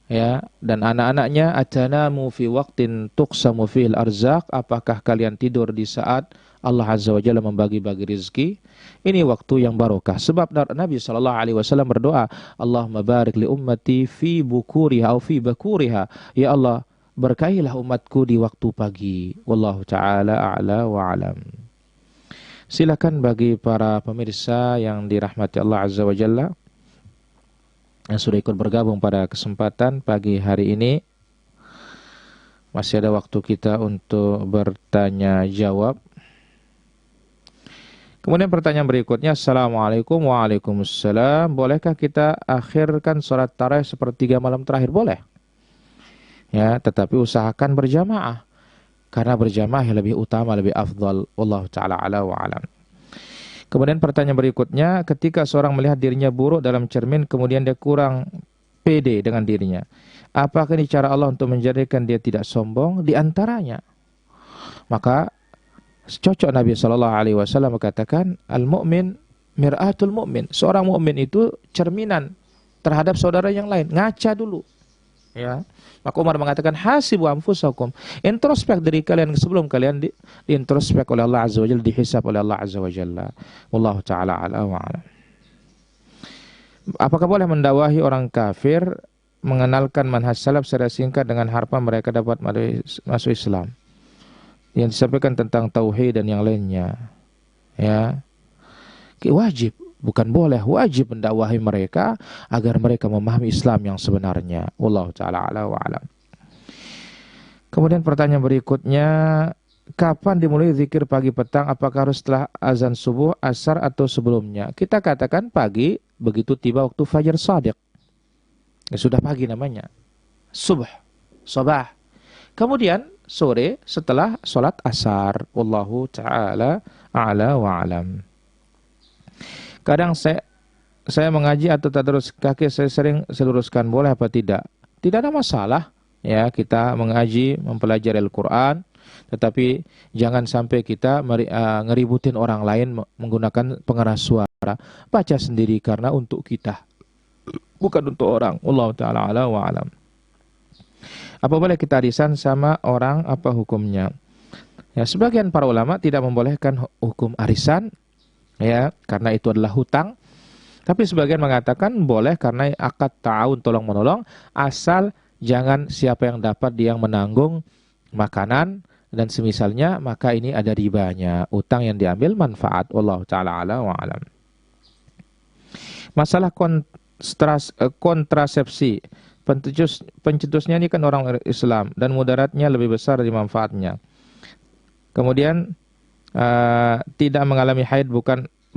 ya, dan anak-anaknya, atanamu fi waqtin tuqsamu fil arzaq, apakah kalian tidur di saat Allah Azza wa Jalla membagi-bagi rezeki? Ini waktu yang barokah. Sebab Nabi sallallahu alaihi wasallam berdoa, Allahumma barik li ummati fi bukuriha atau fi bakuriha. Ya Allah, berkahilah umatku di waktu pagi. Wallahu taala a'la wa alam. Silakan bagi para pemirsa yang dirahmati Allah Azza wa Jalla yang sudah ikut bergabung pada kesempatan pagi hari ini, masih ada waktu kita untuk bertanya jawab. Kemudian pertanyaan berikutnya, Assalamualaikum. Waalaikumsalam. Bolehkah kita akhirkan sholat tarawih sepertiga malam terakhir? Boleh. Ya, tetapi usahakan berjamaah. Karena berjamaah yang lebih utama, lebih afdal. Wallahu ta'ala ala wa alam. Kemudian pertanyaan berikutnya, ketika seorang melihat dirinya buruk dalam cermin, kemudian dia kurang pede dengan dirinya. Apakah ini cara Allah untuk menjadikan dia tidak sombong? Di antaranya. Maka cocok Nabi SAW mengatakan, al-mu'min mir'atul mu'min. Seorang mu'min itu cerminan terhadap saudara yang lain. Ngaca dulu. Ya. Maka Umar mengatakan, hasibu anfusakum. Introspek diri kalian sebelum kalian diintrospek oleh Allah Azza wa Jalla, dihisab oleh Allah Azza wa Jalla. Wallahu ta'ala ala wa ala. Apakah boleh mendakwahi orang kafir, mengenalkan manhaj salaf secara singkat dengan harapan mereka dapat masuk Islam? Yang disampaikan tentang tauhid dan yang lainnya. Ya. Wajib, bukan boleh, wajib mendakwahi mereka agar mereka memahami Islam yang sebenarnya. Wallahu ta'ala ala wa alam. Kemudian pertanyaan berikutnya, kapan dimulai zikir pagi petang? Apakah harus setelah azan subuh, asar atau sebelumnya? Kita katakan pagi, begitu tiba waktu fajar shadiq. Ya, sudah pagi namanya. Subuh, sabah. Kemudian sore setelah sholat asar. Wallahu ta'ala a'la wa alam. Kadang saya mengaji atau tadarus kaki, saya sering seluruskan, boleh apa tidak? Tidak ada masalah. Ya, kita mengaji, mempelajari Al-Quran, tetapi jangan sampai kita ngeributin orang lain menggunakan pengeras suara. Baca sendiri karena untuk kita, bukan untuk orang. Wallahu ta'ala ala wa alam. Apa boleh kita arisan sama orang, apa hukumnya? Ya, sebagian para ulama tidak membolehkan hukum arisan, ya, karena itu adalah hutang. Tapi sebagian mengatakan boleh karena akad ta'awun, tolong menolong, asal jangan siapa yang dapat dia yang menanggung makanan dan semisalnya, maka ini ada ribanya. Utang yang diambil manfaat. Wallahu ta'ala ala wa alam. Masalah kontrasepsi. Pencetusnya ini kan orang Islam dan mudaratnya lebih besar dari manfaatnya. Kemudian tidak mengalami haid,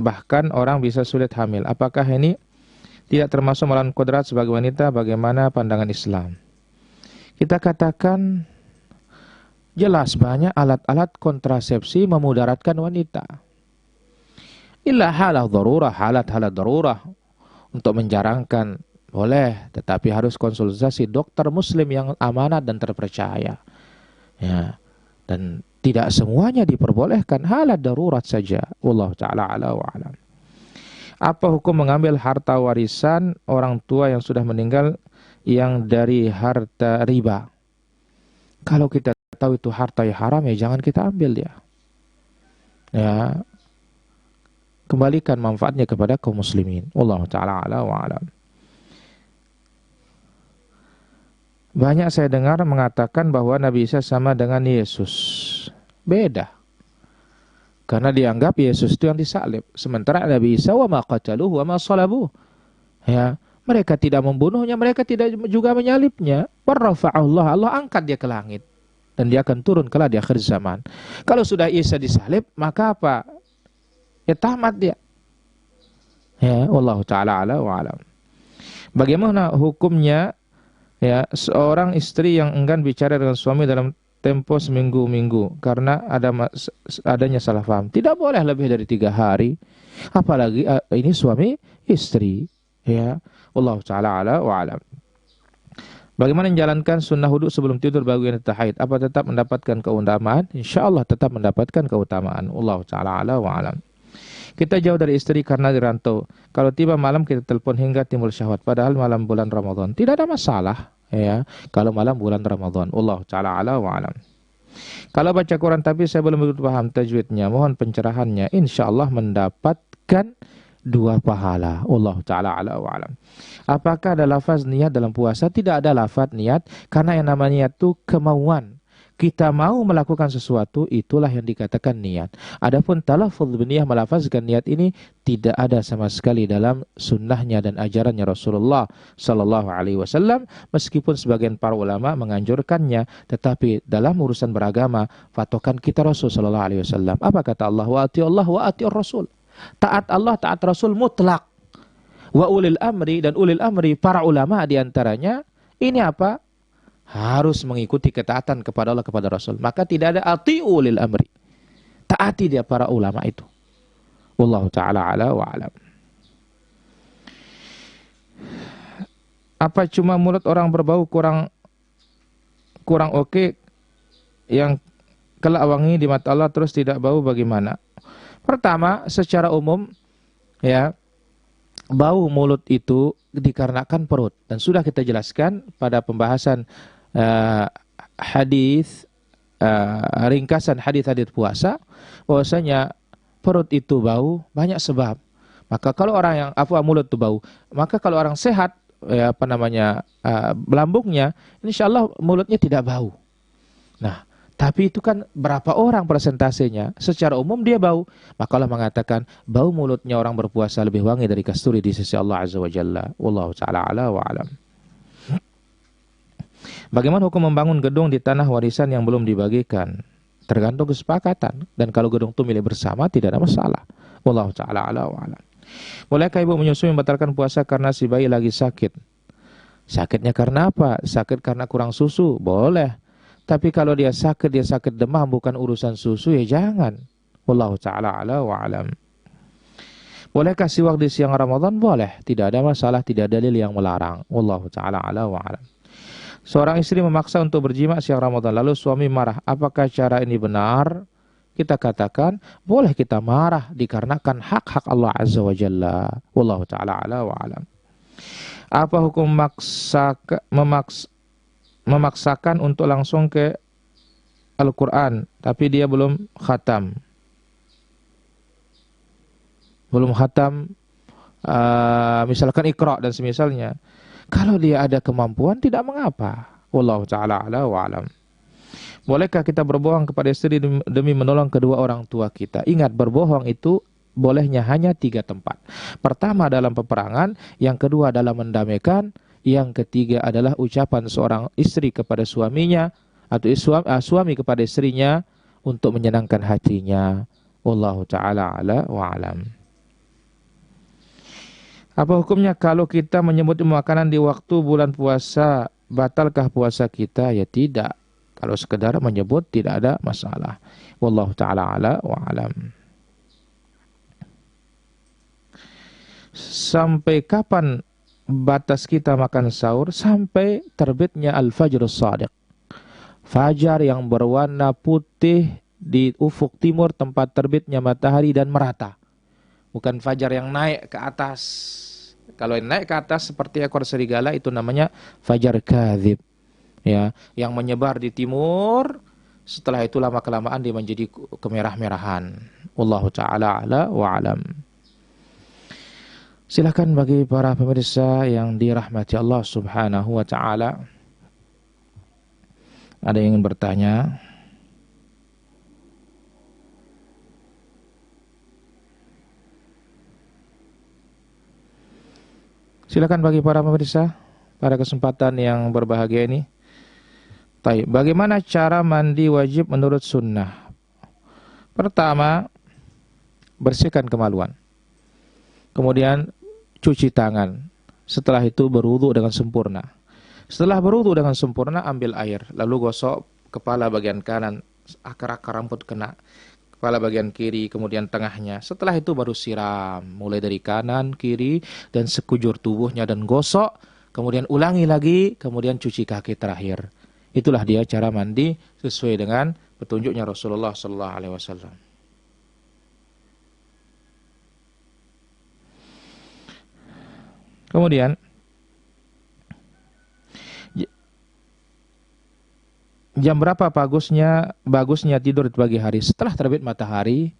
bahkan orang bisa sulit hamil. Apakah ini tidak termasuk melawan kodrat sebagai wanita? Bagaimana pandangan Islam? Kita katakan jelas banyak alat-alat kontrasepsi memudaratkan wanita. Illa halat darurah untuk menjarangkan boleh, tetapi harus konsultasi dokter muslim yang amanat dan terpercaya. Ya. Dan tidak semuanya diperbolehkan, halat darurat saja. Wallahu ta'ala ala wa alam. Apa hukum mengambil harta warisan orang tua yang sudah meninggal yang dari harta riba? Kalau kita tahu itu harta yang haram, ya jangan kita ambil dia. Ya. Kembalikan manfaatnya kepada kaum muslimin. Wallahu ta'ala ala wa alam. Banyak saya dengar mengatakan bahwa Nabi Isa sama dengan Yesus. Beda. Karena dianggap Yesus itu yang disalib. Sementara Nabi Isa wa ma qataluhu wa ma salabuh. Ya, mereka tidak membunuhnya, mereka tidak juga menyalibnya. Warrafa'allah, Allah angkat dia ke langit. Dan dia akan turun kelak di akhir zaman. Kalau sudah Isa disalib, maka apa? Ya tamat dia. Ya, wallahu ta'ala ala wa alam. Bagaimana hukumnya, ya, seorang istri yang enggan bicara dengan suami dalam tempo seminggu-minggu karena adanya salah paham? Tidak boleh lebih dari 3 hari. Apalagi ini suami istri. Ya, wallahu ta'ala ala wa alam. Bagaimana menjalankan sunnah wudu sebelum tidur bagi wanita haid? Apa tetap mendapatkan keutamaan? InsyaAllah tetap mendapatkan keutamaan. Wallahu ta'ala ala wa alam. Kita jauh dari istri karena dirantau. Kalau tiba malam kita telepon hingga timbul syahwat. Padahal malam bulan Ramadan. Tidak ada masalah. Ya, kalau malam bulan Ramadan. Wallahu ta'ala ala wa alam. Kalau baca Quran tapi saya belum begitu paham tajwidnya, mohon pencerahannya. InsyaAllah mendapatkan 2 pahala. Wallahu ta'ala ala wa alam. Apakah ada lafaz niat dalam puasa? Tidak ada lafaz niat. Karena yang namanya niat itu kemauan. kita mau melakukan sesuatu, itulah yang dikatakan niat. Adapun talaffuz biniyah, melafazkan niat ini tidak ada sama sekali dalam sunnahnya dan ajarannya Rasulullah sallallahu alaihi wasallam, meskipun sebagian para ulama menganjurkannya, tetapi dalam urusan beragama patokan kita Rasul sallallahu alaihi wasallam. Apa kata Allah? Wa atiullah wa atiur Rasul. Taat Allah, taat Rasul mutlak. Wa ulil amri, dan ulil amri para ulama diantaranya ini apa? Harus mengikuti ketaatan kepada Allah, kepada Rasul. Maka tidak ada ati'u ulil amri. Taati dia para ulama itu. Wallahu ta'ala ala wa alam. Apa cuma mulut orang berbau kurang oke, yang kelak wangi di mata Allah terus tidak bau, bagaimana? Pertama, secara umum ya, bau mulut itu dikarenakan perut, dan sudah kita jelaskan pada pembahasan ringkasan hadis-hadis puasa, bahwasanya perut itu bau banyak sebab. Maka kalau orang yang mulut itu bau, maka kalau orang sehat lambungnya, insyaallah mulutnya tidak bau. Nah, tapi itu kan berapa orang persentasenya? Secara umum dia bau. Maka Allah mengatakan bau mulutnya orang berpuasa lebih wangi dari kasturi di sisi Allah Azza wa Jalla. Wallahu ta'ala ala wa alam. Bagaimana hukum membangun gedung di tanah warisan yang belum dibagikan? Tergantung kesepakatan. Dan kalau gedung itu milik bersama, tidak ada masalah. Wallahu ta'ala ala wa alam. Bolehkah ibu menyusui membatalkan puasa karena si bayi lagi sakit? Sakitnya karena apa? Sakit karena kurang susu? Boleh. Tapi kalau dia sakit demam, bukan urusan susu, ya jangan. Wallahu ta'ala ala wa alam. Bolehkah siwak di siang Ramadan? Boleh. Tidak ada masalah, tidak ada dalil yang melarang. Wallahu ta'ala ala wa alam. Seorang istri memaksa untuk berjima siang Ramadan, lalu suami marah. Apakah cara ini benar? Kita katakan, boleh kita marah dikarenakan hak-hak Allah Azza wa Jalla. Wallahu ta'ala ala wa alam. Apa hukum memaksakan untuk langsung ke Al-Quran, tapi dia belum khatam? Misalkan Iqra dan semisalnya. Kalau dia ada kemampuan, tidak mengapa. Wallahu ta'ala ala wa alam. Bolehkah kita berbohong kepada istri demi menolong kedua orang tua kita? Ingat, berbohong itu bolehnya hanya 3 tempat. Pertama dalam peperangan, yang kedua dalam mendamaikan, yang ketiga adalah ucapan seorang istri kepada suaminya, atau suami kepada istrinya untuk menyenangkan hatinya. Wallahu ta'ala ala wa alam. Apa hukumnya kalau kita menyebut makanan di waktu bulan puasa? Batalkah puasa kita? Ya tidak. Kalau sekedar menyebut tidak ada masalah. Wallahu ta'ala ala wa alam. Sampai kapan batas kita makan sahur? Sampai terbitnya al-fajrus shadiq. Fajar yang berwarna putih di ufuk timur tempat terbitnya matahari dan merata. Bukan fajar yang naik ke atas. Kalau yang naik ke atas seperti ekor serigala, itu namanya fajar kadzib. Ya, yang menyebar di timur, setelah itu lama-kelamaan dia menjadi kemerah-merahan. Wallahu ta'ala ala wa alam. Silakan bagi para pemirsa yang dirahmati Allah Subhanahu wa ta'ala, ada yang ingin bertanya? Silakan bagi para pemirsa pada kesempatan yang berbahagia ini. Baik, bagaimana cara mandi wajib menurut sunnah? Pertama, bersihkan kemaluan. Kemudian cuci tangan. Setelah itu berwudu dengan sempurna. Setelah berwudu dengan sempurna, ambil air, lalu gosok kepala bagian kanan, akar-akar rambut kena, kepala bagian kiri, kemudian tengahnya. Setelah itu baru siram, mulai dari kanan, kiri, dan sekujur tubuhnya, dan gosok, kemudian ulangi lagi, kemudian cuci kaki terakhir. Itulah dia cara mandi sesuai dengan petunjuknya Rasulullah sallallahu alaihi wasallam. Kemudian jam berapa bagusnya tidur di pagi hari? Setelah terbit matahari,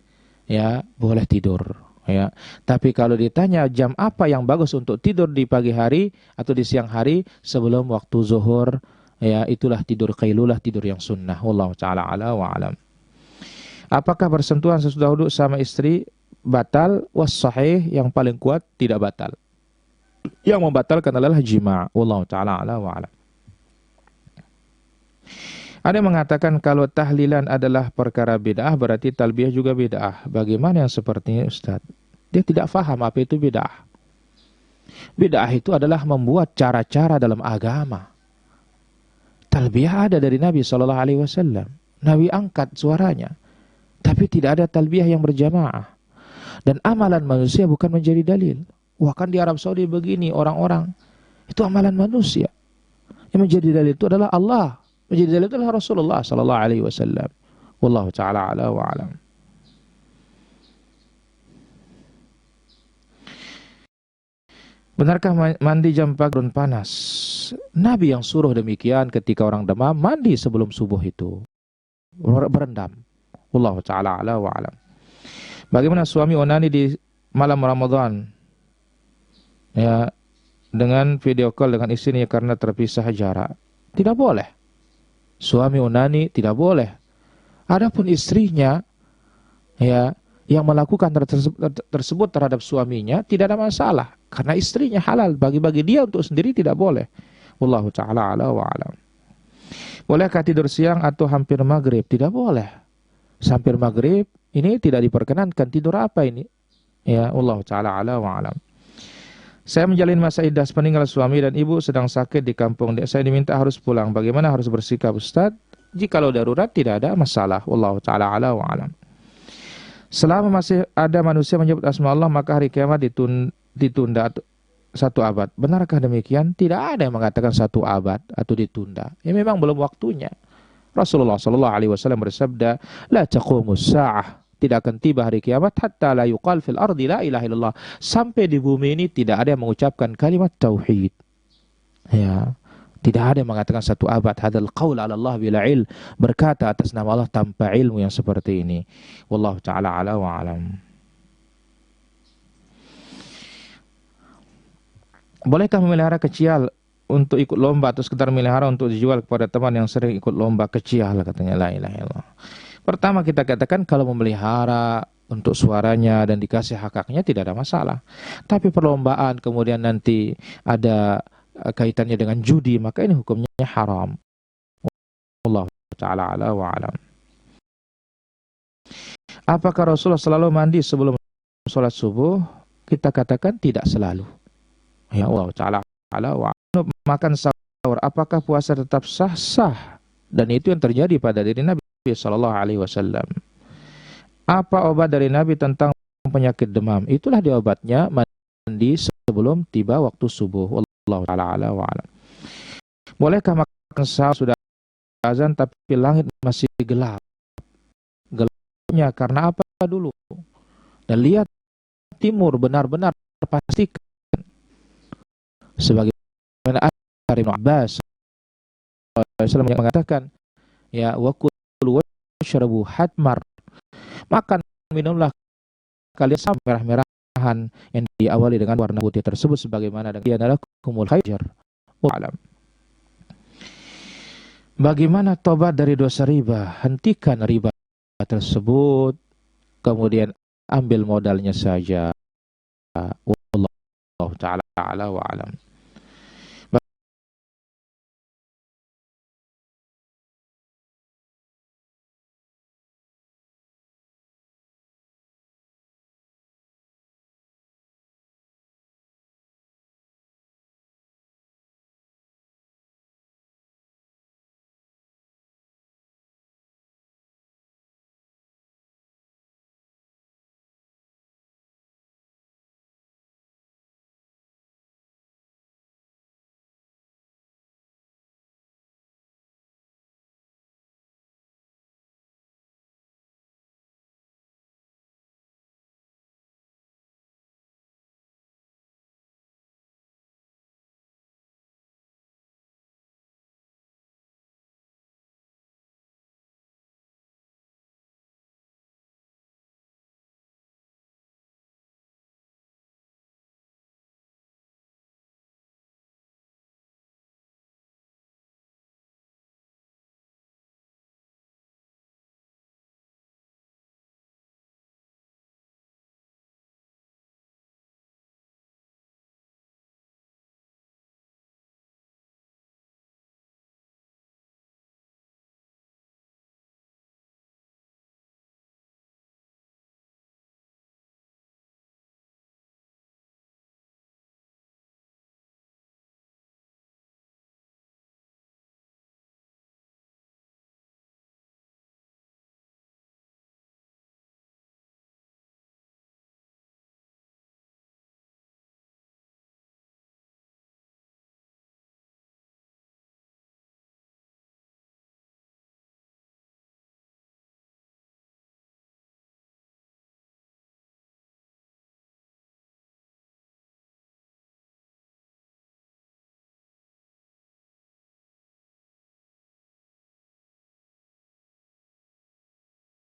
ya boleh tidur, ya. Tapi kalau ditanya jam apa yang bagus untuk tidur di pagi hari atau di siang hari, sebelum waktu zuhur, ya itulah tidur qailulah, tidur yang sunnah. Wallahu taala ala wa alam. Apakah bersentuhan sesudah wudu sama istri batal? Was sahih, yang paling kuat tidak batal. Yang membatalkan adalah jima'. Wallahu taala ala wa alam. Ada yang mengatakan kalau tahlilan adalah perkara bid'ah, berarti talbiyah juga bid'ah. Bagaimana yang seperti ini, Ustaz? Dia tidak faham apa itu bid'ah. Bid'ah itu adalah membuat cara-cara dalam agama. Talbiyah ada dari Nabi SAW. Nabi angkat suaranya. Tapi tidak ada talbiyah yang berjamaah. Dan amalan manusia bukan menjadi dalil. Wah, kan di Arab Saudi begini orang-orang. Itu amalan manusia. Yang menjadi dalil itu adalah Allah. Menjadi dalil itu adalah Rasulullah SAW. Wallahu ta'ala ala wa alam. Benarkah mandi jam pagi turun panas? Nabi yang suruh demikian ketika orang demam, mandi sebelum subuh itu. Berendam. Wallahu ta'ala ala wa alam. Bagaimana suami onani di malam Ramadan? Ya, dengan video call dengan istrinya karena terpisah jarak. Tidak boleh. Suami onani tidak boleh. Adapun istrinya ya yang melakukan tersebut terhadap suaminya tidak ada masalah karena istrinya halal, bagi dia untuk sendiri tidak boleh. Wallahu taala ala wa alam. Bolehkah tidur siang atau hampir maghrib? Tidak boleh. Hampir maghrib ini tidak diperkenankan. Tidur apa ini? Ya, wallahu taala ala wa alam. Saya menjalin masa iddah sepeninggal suami dan ibu sedang sakit di kampung. Saya diminta harus pulang. Bagaimana harus bersikap, Ustaz? Jikalau darurat tidak ada masalah. Wallahu taala ala wa alam. Selama masih ada manusia menyebut asma Allah, maka hari kiamat ditunda 1 abad. Benarkah demikian? Tidak ada yang mengatakan 1 abad atau ditunda. Ya memang belum waktunya. Rasulullah SAW bersabda, la taqumus sa'ah. Tidak akan tiba hari kiamat hatta la yuqal fil ardi la ilaha illallah. Sampai di bumi ini tidak ada yang mengucapkan kalimat tauhid. Ya. Tidak ada yang mengatakan 1 abad. Hadzal qaul 'ala Allah bila ilm. Berkata atas nama Allah tanpa ilmu yang seperti ini. Wallahu ta'ala ala wa alam. Bolehkah memelihara kecil untuk ikut lomba atau sekedar melihara untuk dijual kepada teman yang sering ikut lomba kecil, katanya. La ilaha illallah. Pertama kita katakan kalau memelihara untuk suaranya dan dikasih hak-haknya tidak ada masalah. Tapi perlombaan kemudian nanti ada kaitannya dengan judi, maka ini hukumnya haram. Allah Ta'ala ala wa alam. Apakah Rasulullah selalu mandi sebelum sholat subuh? Kita katakan tidak selalu. Ya Allah Ta'ala ala wa alam. Makan sahur, apakah puasa tetap sah? Sah. Dan itu yang terjadi pada diri Nabi SAW. Apa obat dari Nabi tentang penyakit demam? Itulah diobatnya, mandi sebelum tiba waktu subuh. Allah Ta'ala ala wa alam. Bolehkah makan sahur sudah azan tapi langit masih gelap? Gelapnya karena apa dulu? Dan lihat timur, benar-benar pastikan. Sebagaimana Ibnu Abbas SAW mengatakan, ya wa kulu washrabu hatmar. Makan minumlah kalian sampai merah-merahan yang diawali dengan warna putih tersebut sebagaimana dengan dia adalah kumul hajar. Alam. Bagaimana tobat dari dosa riba? Hentikan riba tersebut, kemudian ambil modalnya saja. Wallahu ta'ala ala wa alam.